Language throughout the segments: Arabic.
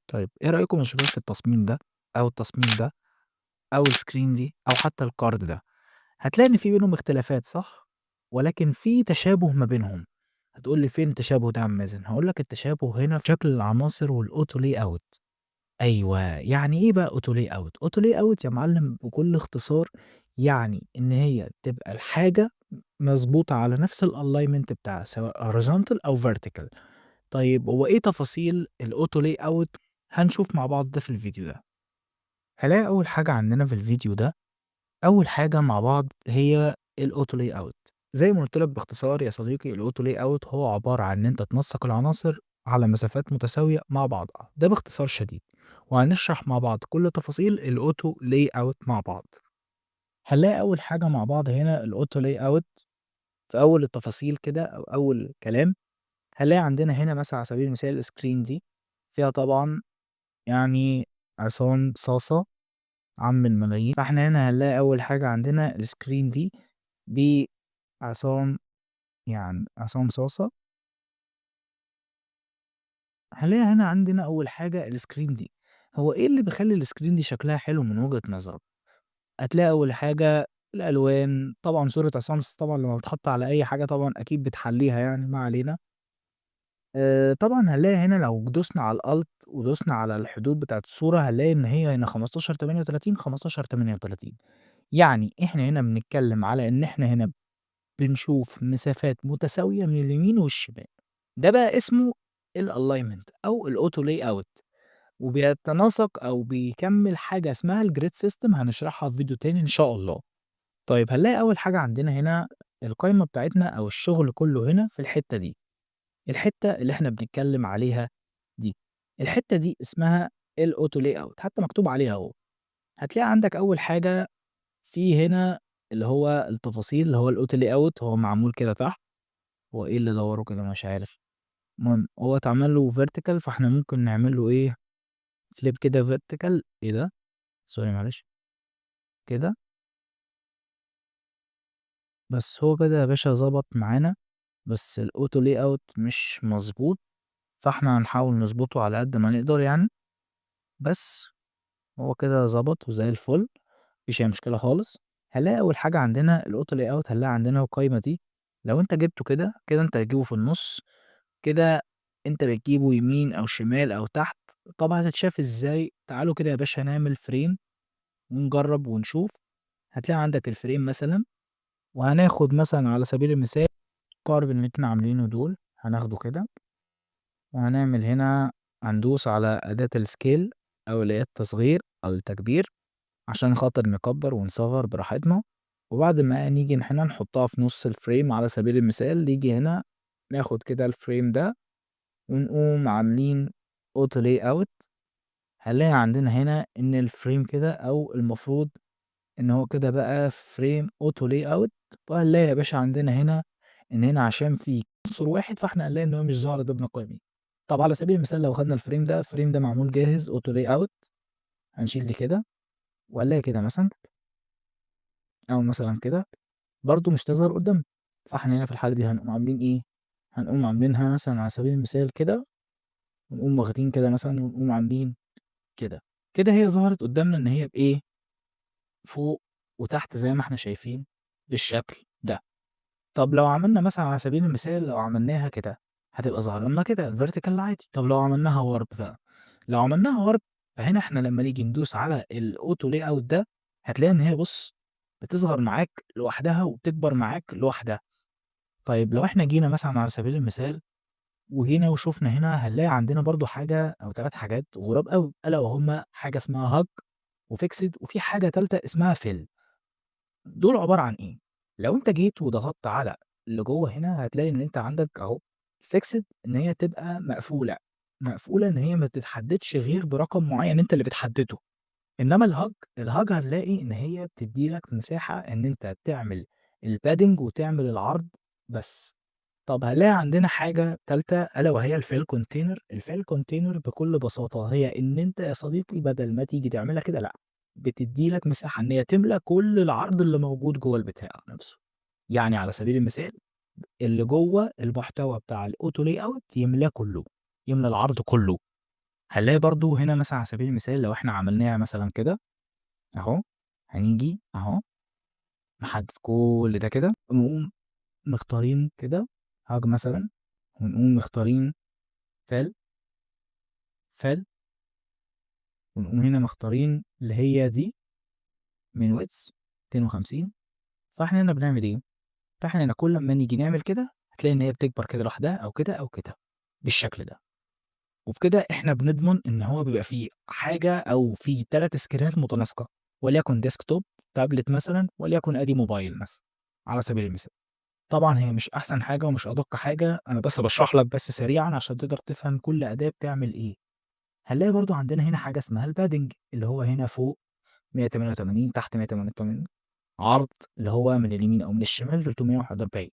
طيب إيه رأيكم يا شباب في التصميم ده أو التصميم ده أو الscreen دي أو حتى الcard ده؟ هتلاقي إن في بينهم اختلافات صح؟ ولكن في تشابه ما بينهم. هتقول لي فين التشابه ده يا عم مازن؟ هاقول لك التشابه هنا في شكل العناصر والauto layout. أيوه، يعني إيه بقى auto layout؟ auto layout يا معلم بكل اختصار يعني إن هي تبقى الحاجة مضبوطة على نفس الalignment بتاعها سواء horizontal أو vertical. طيب هو إيه تفاصيل الauto layout؟ هنشوف مع بعض ده في الفيديو ده. هنلاقي أول حاجة عندنا في الفيديو ده، أول حاجة مع بعض هي الauto layout. زي ما قُلت لك باختصار يا صديقي الauto layout هو عبارة عن إن أنت تنسّق العناصر على مسافات متساوية مع بعضها، ده باختصار شديد، وهنشرح مع بعض كل تفاصيل الauto layout مع بعض. هنلاقي أول حاجة مع بعض هنا الauto layout في أول التفاصيل كده أو أول كلام، هنلاقي عندنا هنا مثلًا على سبيل المثال الscreen دي فيها طبعًا يعني عصام صاصة عم الملايين، فإحنا هنا هنلاقي أول حاجة عندنا الscreen دي بعصام يعني عصام صاصة، هنلاقي هنا عندنا أول حاجة الscreen دي، هو إيه اللي بيخلّي الscreen دي شكلها حلو من وجهة نظرك؟ هتلاقي أول حاجة الألوان، طبعًا صورة عصام طبعًا لمّا بتتحط على أي حاجة طبعًا أكيد بتحلّيها يعني ما علينا، طبعًا هنلاقي هنا لو دوسنا على الAlt ودوسنا على الحدود بتاعة الصورة هنلاقي إن هي هنا 15:38 15:38 يعني إحنا هنا بنتكلم على إن إحنا هنا بنشوف مسافات متساوية من اليمين والشمال، ده بقى اسمه الalignment أو الauto layout وبيتناسق أو بيكمّل حاجة اسمها الgrid system هنشرحها في فيديو تاني إن شاء الله. طيب هنلاقي أول حاجة عندنا هنا القايمة بتاعتنا أو الشغل كلّه هنا في الحتّة دي، الحتّة اللي إحنا بنتكلم عليها دي، الحتّة دي اسمها الauto layout حتى مكتوب عليها أهو، هتلاقي عندك أول حاجة في هنا اللي هو التفاصيل اللي هو الauto layout هو معمول كده تحت، هو إيه اللي دوّره كده مش عارف، المهم هو اتعمل له vertical فإحنا ممكن نعمل له إيه flip كده vertical إيه ده؟ sorry معلش، كده، بس هو كده يا باشا ضبط معانا، بس الauto layout مش مضبوط، فإحنا هنحاول نضبطه على قد ما نقدر يعني، بس هو كده ضبط وزي الفل، ما فيش أي مشكلة خالص. هنلاقي أول حاجة عندنا الauto layout هنلاقي عندنا القايمة دي، لو أنت جِبته كده، كده أنت هتجيبه في النُص، كده أنت بتجيبه يمين أو شمال أو تحت، طب هتتشاف إزاي؟ تعالوا كده يا باشا نعمل frame ونجرّب ونشوف، هتلاقي عندك الframe مثلًا وهناخد مثلًا على سبيل المثال قارب اللي إحنا عاملينه دول، هناخده كده وهنعمل هنا هندوس على أداة الscale أو اللي هي التصغير أو التكبير، عشان خاطر نكبّر ونصغّر براحتنا، وبعد ما نيجي إن إحنا نحطها في نُص الframe على سبيل المثال، نيجي هنا ناخد كده الframe ده ونقوم عاملين auto layout هنلاقي عندنا هنا إن الframe كده أو المفروض إن هو كده بقى frame auto layout وهنلاقي يا باشا عندنا هنا إن هنا عشان في عنصر واحد فإحنا هنلاقي إن هو مش ظاهر ضمن قائمين. طب على سبيل المثال لو خدنا الframe ده معمول جاهز auto layout هنشيل دي كده وهنلاقي كده مثلًا أو مثلًا كده برضه مش هتظهر قدامنا، فإحنا هنا في الحالة دي هنقوم عاملين إيه، هنقوم عاملينها مثلًا على سبيل المثال كده ونقوم واخدين كده مثلًا ونقوم عاملين كده، كده هي ظهرت قدامنا إن هي بإيه، فوق وتحت زي ما إحنا شايفين بالشكل ده. طب لو عملنا مثلًا على سبيل المثال لو عملناها كده، هتبقى ظاهرة لنا كده الvertical عادي، طب لو عملناها warp بقى، لو عملناها warp فهنا إحنا لمّا نيجي ندوس على الauto layout ده، هتلاقي إن هي بُص، بتصغر معاك لوحدها وبتكبر معاك لوحدها. طيب لو إحنا جينا مثلًا على سبيل المثال وجينا وشُفنا هنا، هنلاقي عندنا برضه حاجة أو 3 حاجات غُراب أوي، ألا وهُم حاجة اسمها hug وfixed وفي حاجة تالتة اسمها fill. دول عبارة عن إيه؟ لو أنت جيت وضغطت على اللي جوّه هنا هتلاقي إن أنت عندك أهو fixed إن هي تبقى مقفولة، مقفولة إن هي ما تتحددش غير برقم معيّن أنت اللي بتحدده، إنما الhug هنلاقي إن هي بتدّي لك مساحة إن أنت تعمل الpadding وتعمل العرض بس. طب هنلاقي عندنا حاجة تالتة ألا وهي الfile container، الfile container بكل بساطة هي إن أنت يا صديقي بدل ما تيجي تعملها كده لأ، بتدّي لك مساحة إن هي تملى كل العرض اللي موجود جوّه البتاع نفسه، يعني على سبيل المثال اللي جوّه المحتوى بتاع الauto layout يملاه كلّه، يملى العرض كلّه، هنلاقي برضه هنا مثلًا على سبيل المثال لو إحنا عملناها مثلًا كده أهو، هنيجي أهو نحدد كل ده كده، ونقوم مختارين كده hug مثلًا، ونقوم مختارين fill fill، ونقوم هنا مختارين اللي هي دي من width 250. فإحنا هنا بنعمل إيه؟ فإحنا هنا كل أمّا نيجي نعمل كده هتلاقي إن هي بتكبر كده لوحدها أو كده أو كده، بالشكل ده. وبكده إحنا بنضمن إن هو بيبقى في حاجة أو في 3 سكرينات متناسقة، وليكن ديسكتوب، تابلت مثلًا، وليكن آدي موبايل مثلًا، على سبيل المثال. طبعًا هي مش أحسن حاجة ومش أدق حاجة، أنا بس باشرح لك بس سريعًا عشان تقدر تفهم كل أداة بتعمل إيه. هنلاقي برضه عندنا هنا حاجة اسمها الpadding اللي هو هنا فوق 188، تحت 188، عرض اللي هو من اليمين أو من الشمال 341.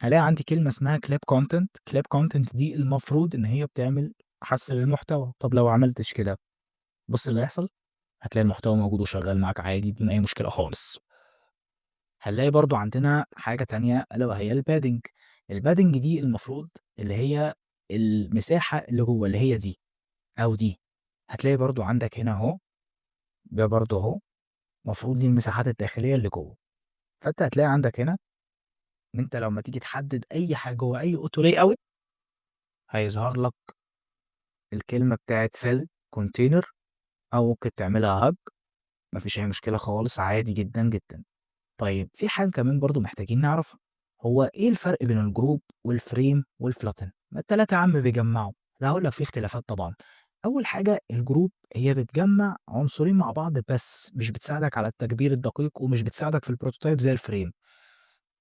هالاقي عندي كلمة اسمها clip content، clip content دي المفروض إن هي بتعمل حذف للمحتوى. طب لو عملتش كده، بُص اللي هيحصل، هتلاقي المحتوى موجود وشغال معاك عادي بدون أي مشكلة خالص. هنلاقي برضه عندنا حاجة تانية ألا وهي الpadding. الpadding دي المفروض اللي هي المساحة اللي جوه، اللي هي دي أو دي. هتلاقي برضه عندك هنا أهو، ده برضه أهو، المفروض دي المساحات الداخلية اللي جوه. فأنت هتلاقي عندك هنا إن أنت لمّا تيجي تحدد أي حاجة جوه أي auto layout هيظهر لك الكلمة بتاعة fill container، أو ممكن تعملها hug، ما فيش أي مشكلة خالص، عادي جدًا، جدًا. طيب في حاجة كمان برضه محتاجين نعرفها، هو إيه الفرق بين الجروب والframe والflatten؟ ما ال3 يا عم بيجمّعوا. أنا هاقول لك في اختلافات طبعًا. أول حاجة الجروب هي بتجمّع عنصرين مع بعض بس، مش بتساعدك على التكبير الدقيق ومش بتساعدك في الprototype زي الframe.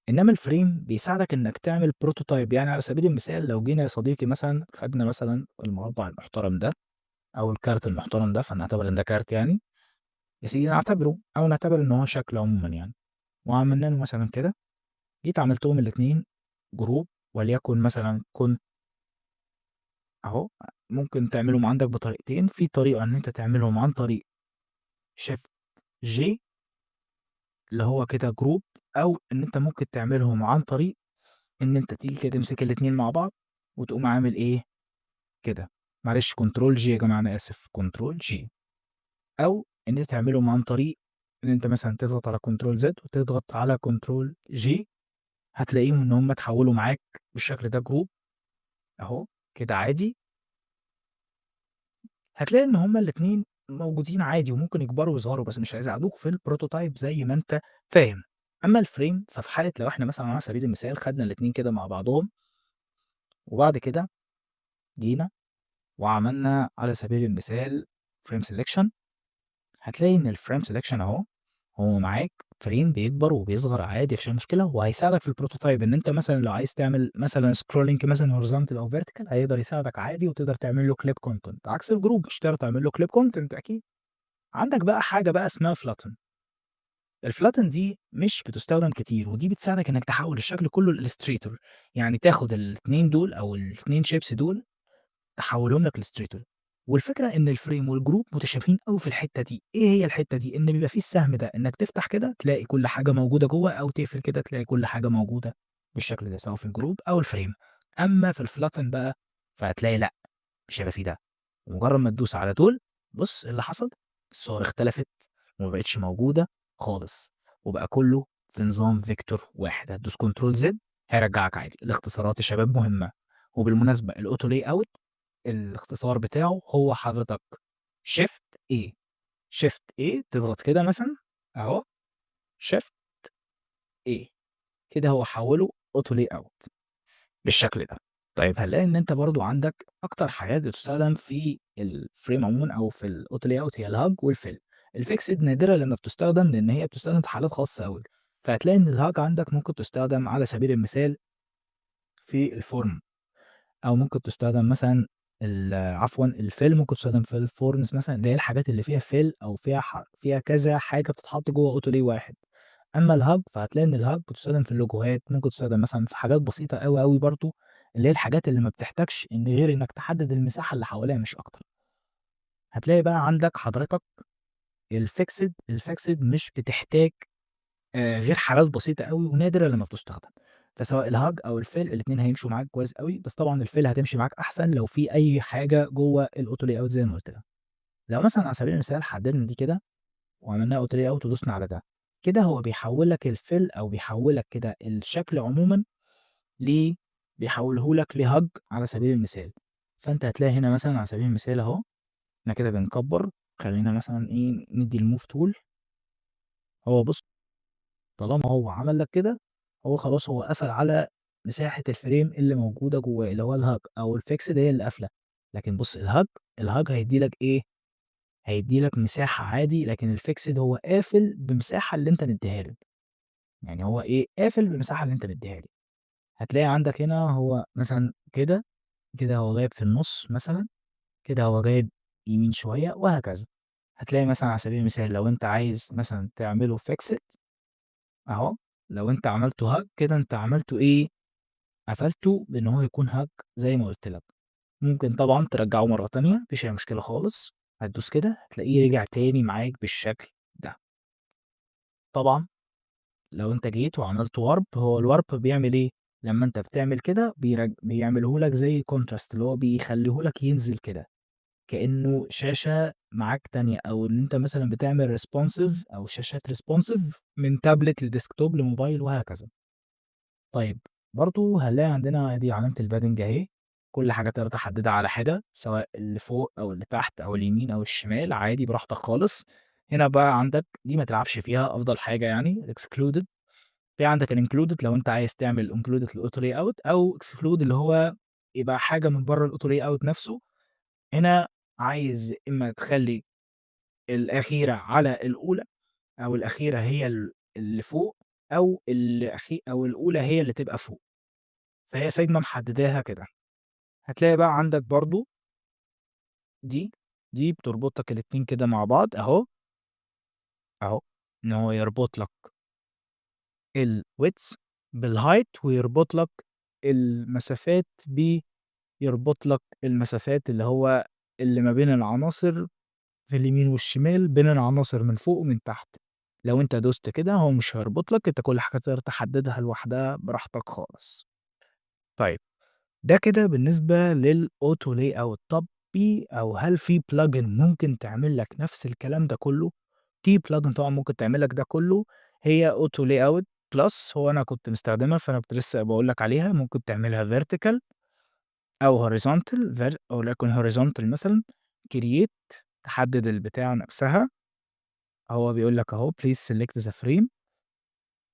إنما الframe بيساعدك إنك تعمل prototype. يعني على سبيل المثال لو جينا يا صديقي مثلًا خدنا مثلًا المربع المحترم ده أو الكارت المحترم ده، فلنعتبر إن ده كارت يعني، يا سيدي نعتبره أو نعتبر إن هو شكل عمومًا يعني، وعملنا له مثلًا كده، جيت عملتهم الاتنين جروب، وليكن مثلًا كنت أهو. ممكن تعملهم عندك بطريقتين، في طريقة إن أنت تعملهم عن طريق Shift J اللي هو كده جروب، أو إن أنت ممكن تعملهم عن طريق إن أنت تيجي كده تمسك الاتنين مع بعض وتقوم عامل إيه، كده. معلش Control G يا جماعة أنا آسف، Control G. أو إن أنت تعملهم عن طريق إن أنت مثلًا تضغط على Control Z وتضغط على Control G، هتلاقيهم إن هم اتحولوا معاك بالشكل ده جروب أهو، كده عادي. هتلاقي إن هم الاتنين موجودين عادي وممكن يكبروا ويصغروا، بس مش هيساعدوك في الprototype زي ما أنت فاهم. أمّا الframe ففي حالة لو إحنا مثلًا على سبيل المثال خدنا الاتنين كده مع بعضهم، وبعد كده جينا وعملنا على سبيل المثال frame selection، هتلاقي إن الframe selection أهو، هو معاك frame بيكبر وبيصغر عادي ما فيش أي مشكلة، وهيساعدك في الprototype إن أنت مثلًا لو عايز تعمل مثلًا scrolling مثلًا horizontal أو vertical هيقدر يساعدك عادي وتقدر تعمل له clip content، عكس الجروب مش هتعرف تعمل له clip content أكيد. عندك بقى حاجة بقى اسمها flatten. الflatten دي مش بتستخدم كتير، ودي بتساعدك إنك تحوّل الشكل كله لإليستريتور. يعني تاخد الاتنين دول أو ال2 shapes دول تحوّلهم لك إليستريتور. والفكرة إن الframe والجروب متشابهين أوي في الحتّة دي. إيه هي الحتّة دي؟ إن بيبقى في السهم ده إنك تفتح كده تلاقي كل حاجة موجودة جوّه، أو تقفل كده تلاقي كل حاجة موجودة بالشكل ده، سواء في الجروب أو الframe. أمّا في الflatten بقى فهتلاقي لأ، مش هيبقى في ده. ومجرّد ما تدوس على دول، بُص إيه اللي حصل، الصور اختلفت وما بقتش موجودة خالص، وبقى كُلّه في نظام vector واحد. هتدوس Control Z هيرجّعك عادي. الاختصارات يا شباب مهمة. وبالمناسبة الauto layout الاختصار بتاعه هو حضرتك Shift A، Shift A تضغط كده مثلًا أهو، Shift A، كده هو حوّله auto layout بالشكل ده. طيب هنلاقي إن أنت برضه عندك أكتر حاجات بتستخدم في الframe عمومًا أو في الauto layout هي الhug والfill. الfixed نادرًا لمّا بتستخدم لإن هي بتستخدم في حالات خاصة أوي. فهتلاقي إن الhug عندك ممكن تستخدم على سبيل المثال في الform، أو ممكن تستخدم مثلًا عفوًا الfill ممكن تستخدم في الforms مثلًا، اللي هي الحاجات اللي فيها fill أو فيها كذا حاجة بتتحط جوّه auto lay واحد. أمّا الhub فهتلاقي إن الhub بتستخدم في اللوجوهات، ممكن تستخدم مثلًا في حاجات بسيطة أوي، أوي برضه، اللي هي الحاجات اللي ما بتحتاجش إن غير إنك تحدد المساحة اللي حواليها مش أكتر. هتلاقي بقى عندك حضرتك الfixed مش بتحتاج غير حالات بسيطة أوي ونادرة لمّا بتستخدم. فسواء الHug أو الfill الاتنين هيمشوا معاك كويس أوي، بس طبعًا الfill هتمشي معاك أحسن لو في أي حاجة جوّه الauto layout زي ما قُلت لك. لو مثلًا على سبيل المثال حددنا دي كده وعملناها auto layout ودوسنا على ده، كده هو بيحوّل لك الfill أو بيحوّل لك كده الشكل عمومًا ل بيحوّله لك لHug على سبيل المثال. فأنت هتلاقي هنا مثلًا على سبيل المثال أهو، إحنا كده بنكبّر، خلّينا مثلًا إيه، ندّي الmove tool. هو بُص، طالما هو عمل لك كده، هو خلاص هو قفل على مساحة الframe اللي موجودة جوّاه، اللي هو الHug أو الfixed هي اللي قافلة. لكن بُص الHug هيدّي لك إيه، هيدّي لك مساحة عادي، لكن الfixed هو قافل بمساحة اللي أنت مدّيها له. يعني هو إيه، قافل بالمساحة اللي أنت مدّيها له. هتلاقي عندك هنا هو مثلًا كده، كده هو جايب في النُص مثلًا، كده هو جايب يمين شوية وهكذا. هتلاقي مثلًا على سبيل المثال لو أنت عايز مثلًا تعمله fixed أهو، لو أنت عملته hug كده أنت عملته إيه، قفلته بإن هو يكون hug زي ما قُلت لك. ممكن طبعًا ترجّعه مرّة تانية، ما فيش أي مشكلة خالص، هتدوس كده هتلاقيه رجع تاني معاك بالشكل ده. طبعًا لو أنت جيت وعملت warp هو الwarp بيعمل إيه، لمّا أنت بتعمل كده بيعمله لك زي contrast اللي هو بيخلّيه لك ينزل كده، كإنه شاشة معاك تانية، أو إن أنت مثلًا بتعمل responsive أو شاشات responsive من تابلت لديسكتوب لموبايل وهكذا. طيب برضه هنلاقي عندنا دي علامة الpadding أهي، كل حاجة تقدر تحددها على حدة، سواء اللي فوق أو اللي تحت أو اليمين أو الشمال عادي براحتك خالص. هنا بقى عندك دي ما تلعبش فيها أفضل حاجة يعني الexcluded. في عندك الincluded لو أنت عايز تعمل included للauto layout أو exclude اللي هو يبقى حاجة من برّه الauto layout نفسه. هنا عايز يا إما تخلّي الأخيرة على الأولى أو الأخيرة هي اللي فوق أو أو الأولى هي اللي تبقى فوق. فهي فِجمة محدداها كده. هتلاقي بقى عندك برضه دي، دي بتربط لك الاتنين كده مع بعض أهو، أهو، إن هو يربط لك الwidth بالheight ويربط لك المسافات يربط لك المسافات اللي هو اللي ما بين العناصر في اليمين والشمال، بين العناصر من فوق ومن تحت. لو أنت دوست كده هو مش هيربط لك، أنت كل حاجة تقدر تحددها لوحدها براحتك خالص. طيب ده كده بالنسبة للauto layout. طب هل في plugin ممكن تعمل لك نفس الكلام ده كله؟ في plugin طبعًا ممكن تعمل لك ده كله، هي auto layout plus. هو أنا كنت مستخدمها فأنا كنت لسه باقول لك عليها. ممكن تعملها vertical أو horizontal وليكن horizontal مثلًا create، تحدد البتاعة نفسها. هو بيقول لك أهو please select the frame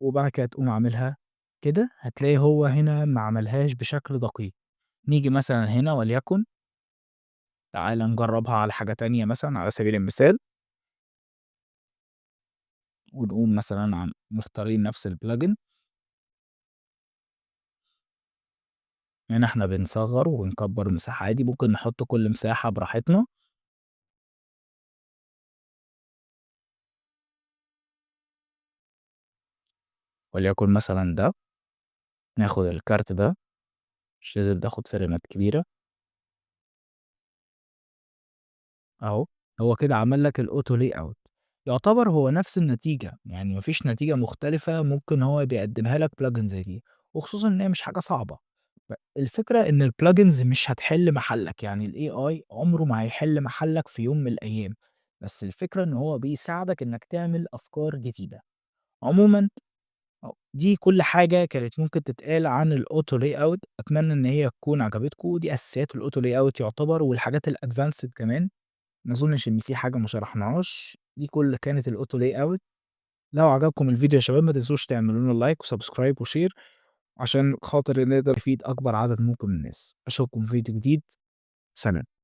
وبعد كده تقوم عاملها كده، هتلاقي هو هنا ما عملهاش بشكل دقيق. نيجي مثلًا هنا وليكن تعالَ نجرّبها على حاجة تانية مثلًا على سبيل المثال، ونقوم مثلًا مختارين نفس الplugin. هنا إحنا بنصغّر وبنكبّر مساحة عادي، ممكن نحط كل مساحة براحتنا. وليكن مثلًا ده، ناخد الكارت ده، مش لازم ناخد فريمات كبيرة، أهو. هو كده عمل لك الauto layout. يعتبر هو نفس النتيجة، يعني ما فيش نتيجة مختلفة ممكن هو بيقدّمها لك plugin زي دي، وخصوصًا إن هي مش حاجة صعبة. الفكرة إن الplugins مش هتحل محلك، يعني الAI عمره ما هيحل محلك في يوم من الأيام، بس الفكرة إن هو بيساعدك إنك تعمل أفكار جديدة. عمومًا دي كل حاجة كانت ممكن تتقال عن الauto layout. أتمنى إن هي تكون عجبتكم. دي أساسيات الauto layout يعتبر والحاجات الadvanced كمان. ما أظنش إن في حاجة ما شرحناهاش. دي كانت الauto layout. لو عجبكم الفيديو يا شباب ما تنسوش تعملوا لنا لايك وسبسكرايب وشير عشان خاطر نقدر نفيد أكبر عدد ممكن من الناس. أشوفكم في فيديو جديد. سلام.